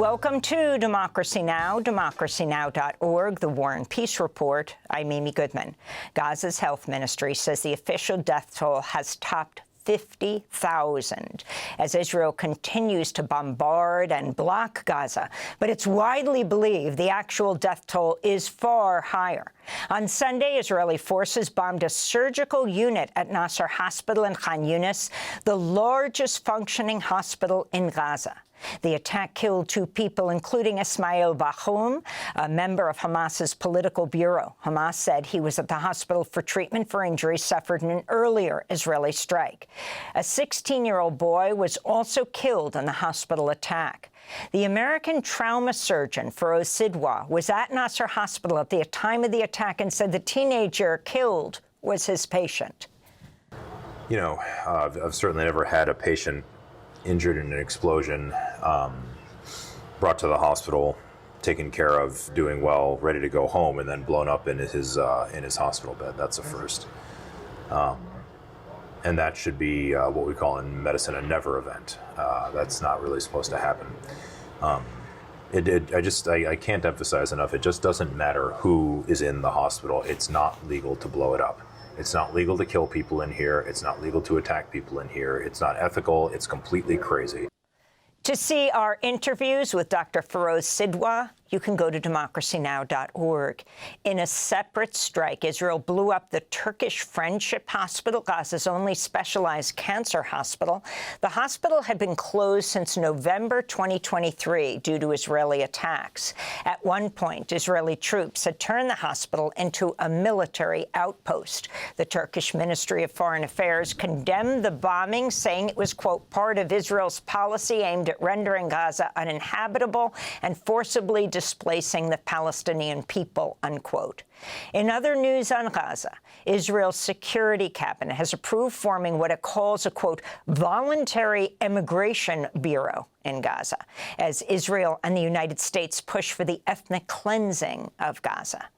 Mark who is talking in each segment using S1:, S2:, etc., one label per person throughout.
S1: Welcome to Democracy Now!, democracynow.org, the War and Peace Report. I'm Amy Goodman. Gaza's health ministry says the official death toll has topped 50,000 as Israel continues to bombard and block Gaza. But it's widely believed the actual death toll is far higher. On Sunday, Israeli forces bombed a surgical unit at Nasser Hospital in Khan Yunis, the largest functioning hospital in Gaza. The attack killed 2 people, including Ismail Bahoum, a member of Hamas's political bureau. Hamas said he was at the hospital for treatment for injuries suffered in an earlier Israeli strike. A 16-year-old boy was also killed in the hospital attack. The American trauma surgeon, Feroz Sidwa, was at Nasser Hospital at the time of the attack and said the teenager killed was his patient.
S2: You know, I've certainly never had a patient injured in an explosion, brought to the hospital, taken care of, doing well, ready to go home, and then blown up in his hospital bed. That's a first. And that should be what we call in medicine a never event. That's not really supposed to happen. I can't emphasize enough, it just doesn't matter who is in the hospital. It's not legal to blow it up. It's not legal to kill people in here. It's not legal to attack people in here. It's not ethical. It's completely crazy.
S1: To see our interviews with Dr. Feroz Sidwa, you can go to democracynow.org. In a separate strike, Israel blew up the Turkish Friendship Hospital, Gaza's only specialized cancer hospital. The hospital had been closed since November 2023 due to Israeli attacks. At one point, Israeli troops had turned the hospital into a military outpost. The Turkish Ministry of Foreign Affairs condemned the bombing, saying it was, quote, part of Israel's policy aimed at rendering Gaza uninhabitable and forcibly displacing the Palestinian people, unquote. In other news on Gaza, Israel's Security Cabinet has approved forming what it calls a, quote, voluntary immigration bureau in Gaza, as Israel and the United States push for the ethnic cleansing of Gaza.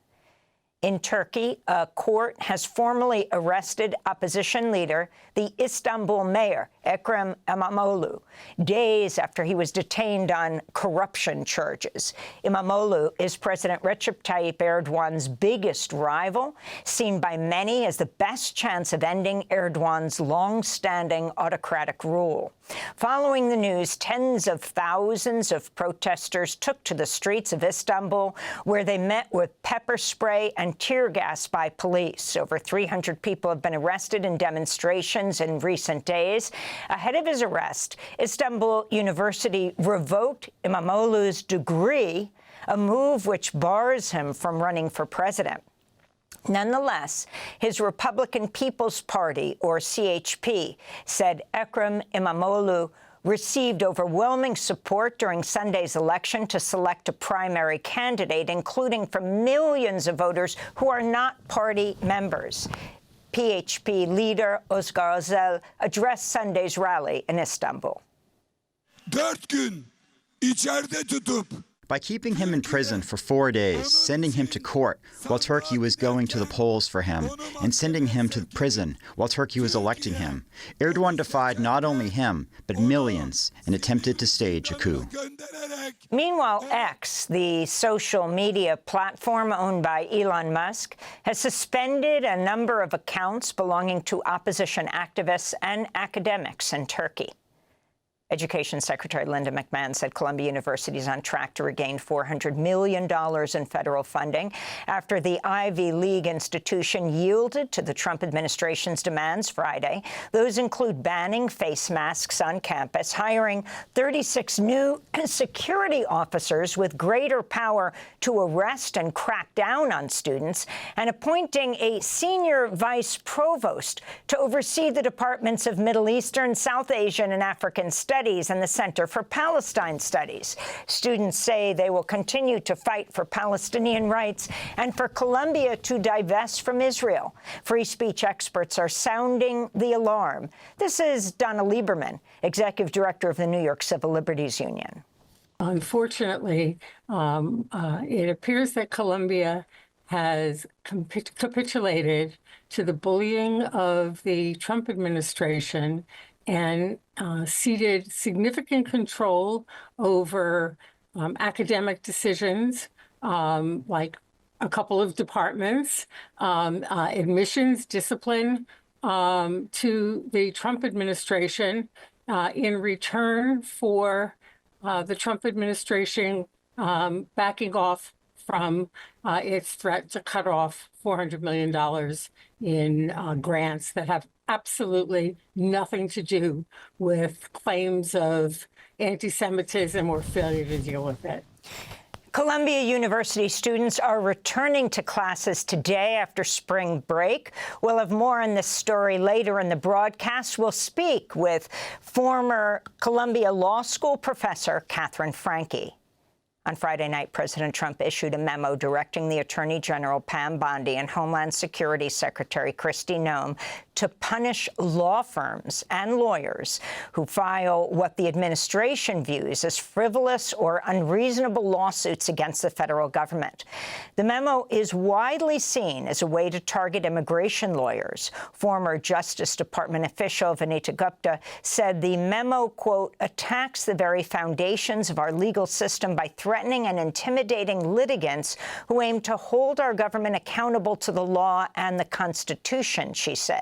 S1: In Turkey, a court has formally arrested opposition leader, the Istanbul mayor, Ekrem İmamoğlu, days after he was detained on corruption charges. İmamoğlu is President Recep Tayyip Erdogan's biggest rival, seen by many as the best chance of ending Erdogan's long-standing autocratic rule. Following the news, tens of thousands of protesters took to the streets of Istanbul, where they met with pepper spray and tear gas by police. Over 300 people have been arrested in demonstrations in recent days. Ahead of his arrest, Istanbul University revoked İmamoğlu's degree, a move which bars him from running for president. Nonetheless, his Republican People's Party, or CHP, said Ekrem İmamoğlu received overwhelming support during Sunday's election to select a primary candidate, including from millions of voters who are not party members. PHP leader Özgür Özel addressed Sunday's rally in Istanbul.
S3: 4 gün içeride tutup
S4: by keeping him in prison for 4 days, sending him to court while Turkey was going to the polls for him, and sending him to prison while Turkey was electing him, Erdogan defied not only him, but millions, and attempted to stage a coup.
S1: Meanwhile, X, the social media platform owned by Elon Musk, has suspended a number of accounts belonging to opposition activists and academics in Turkey. Education Secretary Linda McMahon said Columbia University is on track to regain $400 million in federal funding after the Ivy League institution yielded to the Trump administration's demands Friday. Those include banning face masks on campus, hiring 36 new security officers with greater power to arrest and crack down on students, and appointing a senior vice provost to oversee the departments of Middle Eastern, South Asian, and African Studies and the Center for Palestine Studies. Students say they will continue to fight for Palestinian rights and for Columbia to divest from Israel. Free speech experts are sounding the alarm. This is Donna Lieberman, Executive Director of the New York Civil Liberties Union.
S5: Unfortunately, it appears that Columbia has capitulated to the bullying of the Trump administration and ceded significant control over academic decisions, like a couple of departments, admissions, discipline, to the Trump administration in return for the Trump administration backing off from its threat to cut off $400 million in grants that have absolutely nothing to do with claims of anti-Semitism or failure to deal with it.
S1: Columbia University students are returning to classes today after spring break. We'll have more on this story later in the broadcast. We'll speak with former Columbia Law School professor Catherine Franke. On Friday night, President Trump issued a memo directing the Attorney General Pam Bondi and Homeland Security Secretary Kristi Noem to punish law firms and lawyers who file what the administration views as frivolous or unreasonable lawsuits against the federal government. The memo is widely seen as a way to target immigration lawyers. Former Justice Department official Vanita Gupta said the memo, quote, attacks the very foundations of our legal system by threatening and intimidating litigants who aim to hold our government accountable to the law and the Constitution, she said.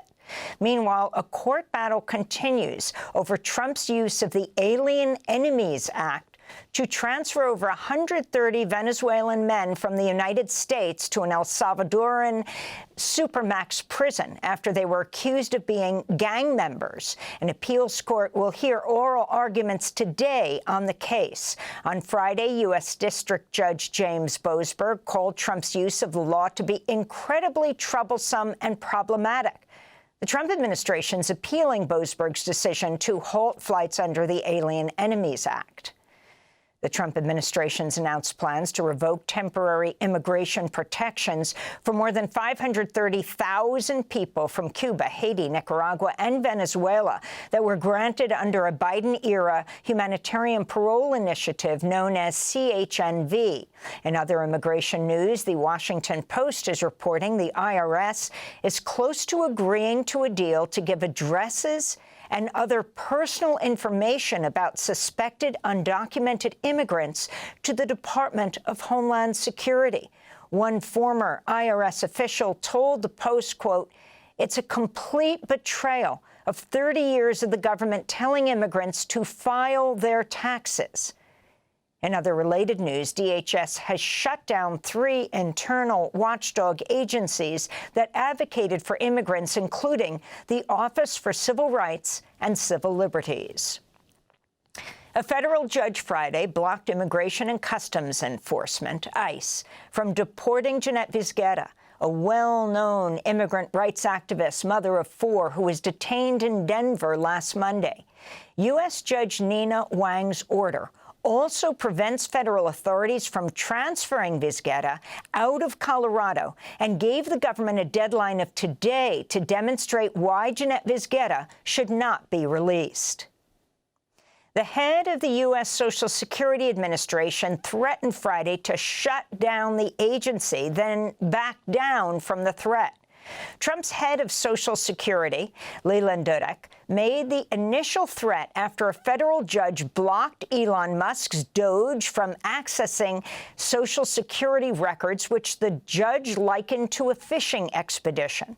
S1: Meanwhile, a court battle continues over Trump's use of the Alien Enemies Act to transfer over 130 Venezuelan men from the United States to an El Salvadoran supermax prison after they were accused of being gang members. An appeals court will hear oral arguments today on the case. On Friday, U.S. District Judge James Boasberg called Trump's use of the law to be incredibly troublesome and problematic. The Trump administration's appealing Boasberg's decision to halt flights under the Alien Enemies Act. The Trump administration's announced plans to revoke temporary immigration protections for more than 530,000 people from Cuba, Haiti, Nicaragua, and Venezuela that were granted under a Biden-era humanitarian parole initiative known as CHNV. In other immigration news, the Washington Post is reporting the IRS is close to agreeing to a deal to give addresses and other personal information about suspected undocumented immigrants to the Department of Homeland Security. One former IRS official told the Post, quote, it's a complete betrayal of 30 years of the government telling immigrants to file their taxes. In other related news, DHS has shut down 3 internal watchdog agencies that advocated for immigrants, including the Office for Civil Rights and Civil Liberties. A federal judge Friday blocked Immigration and Customs Enforcement, ICE, from deporting Jeanette Vizqueta, a well-known immigrant rights activist, mother of 4, who was detained in Denver last Monday. U.S. Judge Nina Wang's order also prevents federal authorities from transferring Vizqueta out of Colorado and gave the government a deadline of today to demonstrate why Jeanette Vizqueta should not be released. The head of the U.S. Social Security Administration threatened Friday to shut down the agency, then backed down from the threat. Trump's head of Social Security, Leland Dudek, made the initial threat after a federal judge blocked Elon Musk's Doge from accessing Social Security records, which the judge likened to a fishing expedition.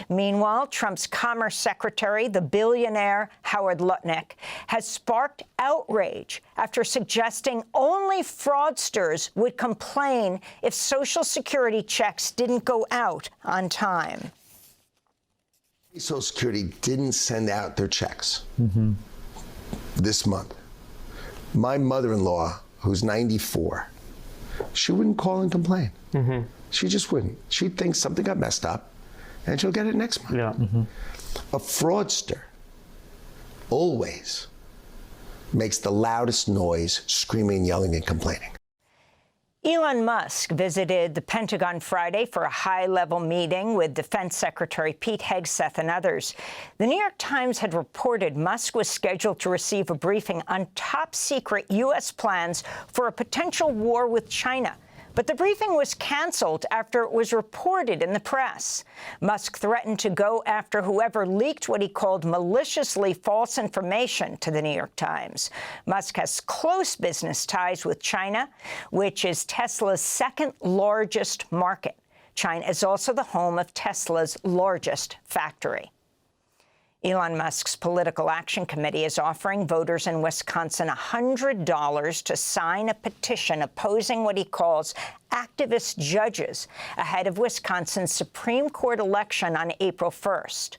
S1: Meanwhile, Trump's Commerce Secretary, the billionaire Howard Lutnick, has sparked outrage after suggesting only fraudsters would complain if Social Security checks didn't go out on time.
S6: Social Security didn't send out their checks this month. My mother-in-law, who's 94, she wouldn't call and complain. She just wouldn't. She'd think something got messed up, and she'll get it next month.
S7: Yeah.
S6: A fraudster always makes the loudest noise, screaming, yelling, and complaining.
S1: Elon Musk visited the Pentagon Friday for a high-level meeting with Defense Secretary Pete Hegseth and others. The New York Times had reported Musk was scheduled to receive a briefing on top-secret U.S. plans for a potential war with China. But the briefing was canceled after it was reported in the press. Musk threatened to go after whoever leaked what he called maliciously false information to the New York Times. Musk has close business ties with China, which is Tesla's second-largest market. China is also the home of Tesla's largest factory. Elon Musk's Political Action Committee is offering voters in Wisconsin $100 to sign a petition opposing what he calls activist judges ahead of Wisconsin's Supreme Court election on April 1st.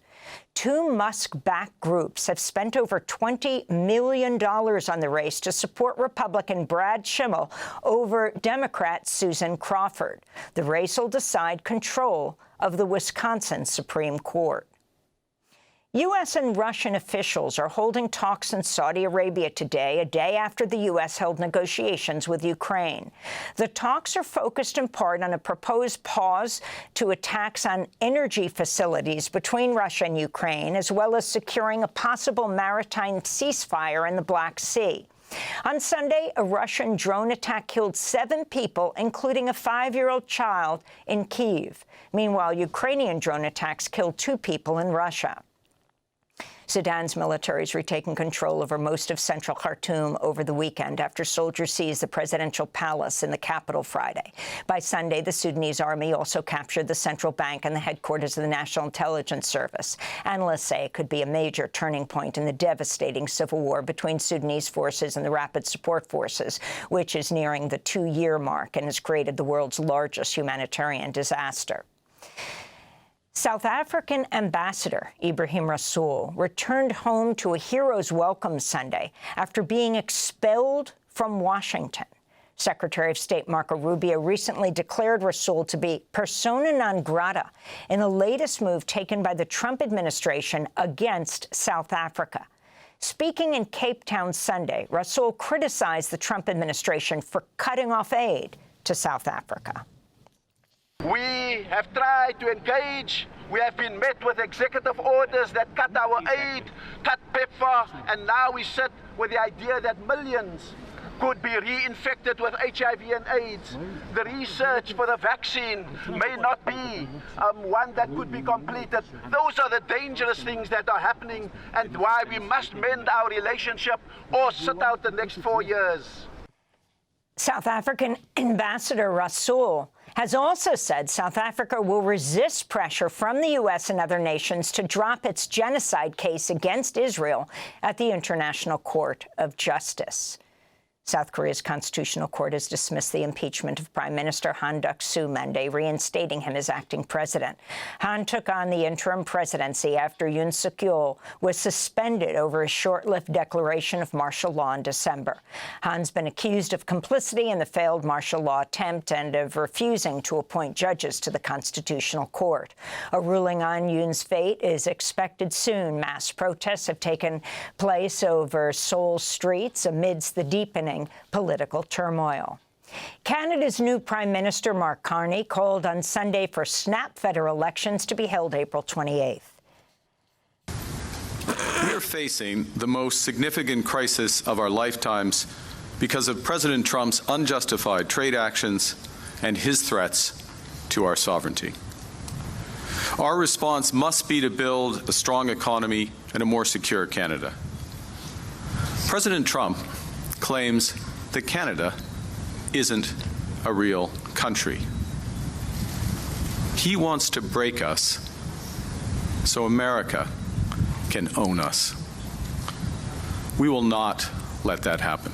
S1: Two Musk-backed groups have spent over $20 million on the race to support Republican Brad Schimmel over Democrat Susan Crawford. The race will decide control of the Wisconsin Supreme Court. U.S. and Russian officials are holding talks in Saudi Arabia today, a day after the U.S. held negotiations with Ukraine. The talks are focused in part on a proposed pause to attacks on energy facilities between Russia and Ukraine, as well as securing a possible maritime ceasefire in the Black Sea. On Sunday, a Russian drone attack killed 7 people, including a 5-year-old child, in Kyiv. Meanwhile, Ukrainian drone attacks killed 2 people in Russia. Sudan's military has retaken control over most of central Khartoum over the weekend after soldiers seized the presidential palace in the capital Friday. By Sunday, the Sudanese army also captured the central bank and the headquarters of the National Intelligence Service. Analysts say it could be a major turning point in the devastating civil war between Sudanese forces and the Rapid Support Forces, which is nearing the 2-year mark and has created the world's largest humanitarian disaster. South African Ambassador Ibrahim Rasool returned home to a hero's welcome Sunday after being expelled from Washington. Secretary of State Marco Rubio recently declared Rasool to be persona non grata in the latest move taken by the Trump administration against South Africa. Speaking in Cape Town Sunday, Rasool criticized the Trump administration for cutting off aid to South Africa.
S7: We have tried to engage. We have been met with executive orders that cut our aid, cut PEPFAR, and now we sit with the idea that millions could be reinfected with HIV and AIDS. The research for the vaccine may not be one that could be completed. Those are the dangerous things that are happening and why we must mend our relationship or sit out the next 4 years.
S1: South African Ambassador Rasool has also said South Africa will resist pressure from the U.S. and other nations to drop its genocide case against Israel at the International Court of Justice. South Korea's Constitutional Court has dismissed the impeachment of Prime Minister Han Duck-soo Monday, reinstating him as acting president. Han took on the interim presidency after Yoon Suk-yeol was suspended over a short-lived declaration of martial law in December. Han's been accused of complicity in the failed martial law attempt and of refusing to appoint judges to the Constitutional Court. A ruling on Yoon's fate is expected soon. Mass protests have taken place over Seoul streets amidst the deepening political turmoil. Canada's new Prime Minister, Mark Carney, called on Sunday for snap federal elections to be held April 28th.
S8: We are facing the most significant crisis of our lifetimes because of President Trump's unjustified trade actions and his threats to our sovereignty. Our response must be to build a strong economy and a more secure Canada. President Trump claims that Canada isn't a real country. He wants to break us so America can own us. We will not let that happen.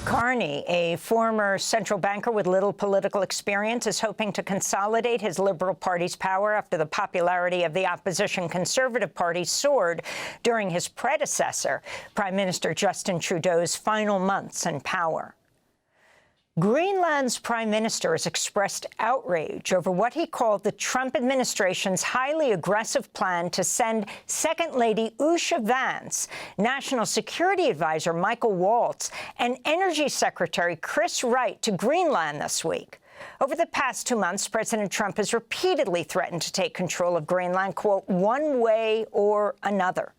S1: Carney, a former central banker with little political experience, is hoping to consolidate his Liberal Party's power after the popularity of the opposition Conservative Party soared during his predecessor, Prime Minister Justin Trudeau's final months in power. Greenland's prime minister has expressed outrage over what he called the Trump administration's highly aggressive plan to send Second Lady Usha Vance, National Security Advisor Michael Waltz, and Energy Secretary Chris Wright to Greenland this week. Over the past 2 months, President Trump has repeatedly threatened to take control of Greenland, quote, one way or another.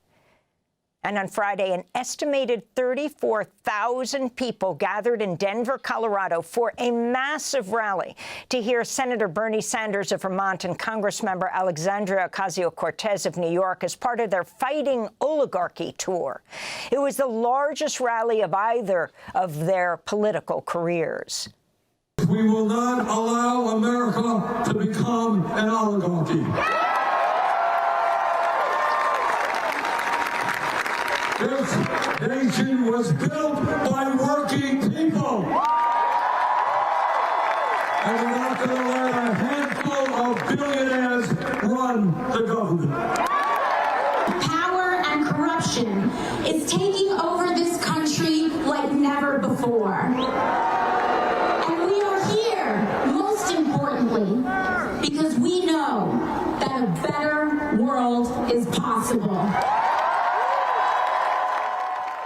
S1: And on Friday, an estimated 34,000 people gathered in Denver, Colorado for a massive rally to hear Senator Bernie Sanders of Vermont and Congressmember Alexandria Ocasio-Cortez of New York as part of their Fighting Oligarchy tour. It was the largest rally of either of their political careers.
S9: We will not allow America to become an oligarchy. This nation was built by working people. And we're not going to let a handful of billionaires run the government.
S10: Power and corruption is taking over this country like never before. And we are here, most importantly, because we know that a better world is possible.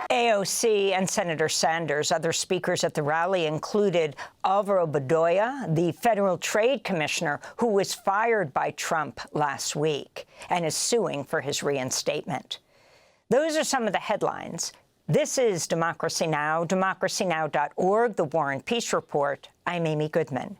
S1: AOC and Senator Sanders. Other speakers at the rally included Alvaro Bedoya, the federal trade commissioner who was fired by Trump last week and is suing for his reinstatement. Those are some of the headlines. This is Democracy Now!, democracynow.org, The War and Peace Report. I'm Amy Goodman.